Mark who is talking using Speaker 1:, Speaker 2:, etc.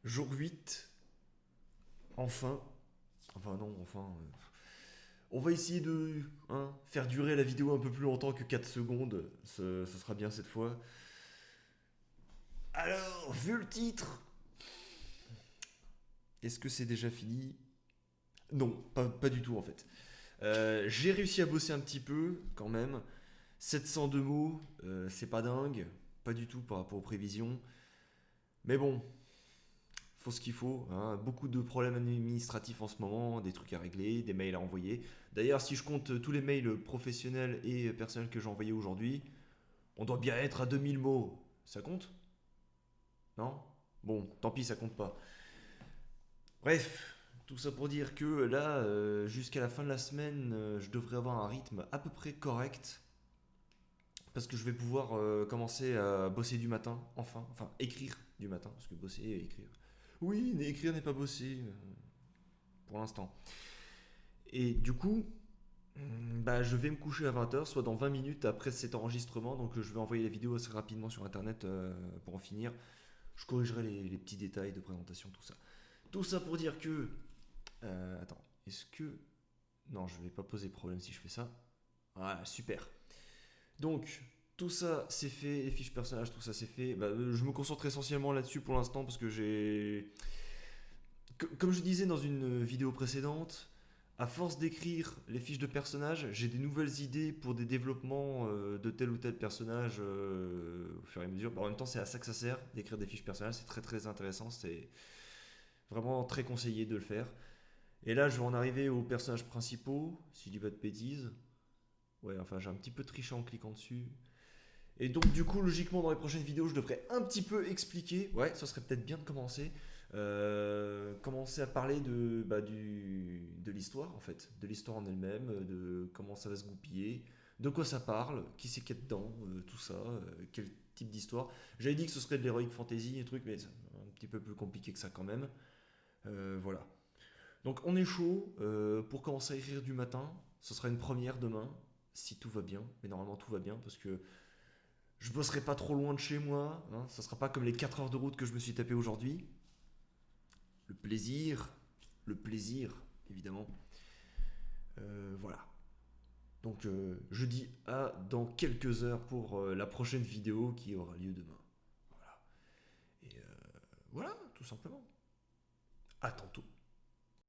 Speaker 1: Jour 8, enfin. Enfin non, enfin. On va essayer de faire durer la vidéo un peu plus longtemps que 4 secondes. Ce sera bien cette fois. Alors, vu le titre, est-ce que c'est déjà fini? Non, pas du tout en fait. J'ai réussi à bosser un petit peu quand même. 702 mots, c'est pas dingue. Pas du tout par rapport aux prévisions. Mais bon, faut ce qu'il faut, hein. Beaucoup de problèmes administratifs en ce moment, des trucs à régler, des mails à envoyer. D'ailleurs, si je compte tous les mails professionnels et personnels que j'ai envoyés aujourd'hui, on doit bien être à 2000 mots. Ça compte? Non? Bon, tant pis, ça compte pas. Bref, tout ça pour dire que là, jusqu'à la fin de la semaine, je devrais avoir un rythme à peu près correct. Parce que je vais pouvoir commencer à bosser du matin, enfin écrire du matin, parce que bosser et écrire. Oui, écrire n'est pas bosser pour l'instant. Et du coup, bah, je vais me coucher à 20 h, soit dans 20 minutes après cet enregistrement. Donc je vais envoyer la vidéo assez rapidement sur internet pour en finir. Je corrigerai les petits détails de présentation, tout ça. Tout ça pour dire que. Attends, est-ce que. Non, je vais pas poser problème si je fais ça. Voilà, super. Donc, tout ça c'est fait, les fiches personnages, tout ça c'est fait. Bah, je me concentre essentiellement là-dessus pour l'instant parce que j'ai. Comme je disais dans une vidéo précédente, à force d'écrire les fiches de personnages, j'ai des nouvelles idées pour des développements de tel ou tel personnage au fur et à mesure. Bah, en même temps, c'est à ça que ça sert d'écrire des fiches personnages, c'est très très intéressant, c'est vraiment très conseillé de le faire. Et là, je vais en arriver aux personnages principaux, si je dis pas de bêtises. Ouais, enfin, j'ai un petit peu triché en cliquant dessus. Et donc, du coup, logiquement, dans les prochaines vidéos, je devrais un petit peu expliquer. Ouais, ça serait peut-être bien de commencer. Commencer à parler de l'histoire, en fait. De l'histoire en elle-même, de comment ça va se goupiller, de quoi ça parle, qui c'est qu'il y a dedans, tout ça, quel type d'histoire. J'avais dit que ce serait de l'heroic fantasy et trucs, mais c'est un petit peu plus compliqué que ça quand même. Voilà. Donc, on est chaud pour commencer à écrire du matin. Ce sera une première demain, si tout va bien. Mais normalement, tout va bien parce que je bosserai pas trop loin de chez moi, hein, ça sera pas comme les 4 heures de route que je me suis tapé aujourd'hui. Le plaisir, le plaisir, évidemment. Voilà. Donc je dis à dans quelques heures pour la prochaine vidéo qui aura lieu demain. Voilà. Et voilà, tout simplement. À tantôt.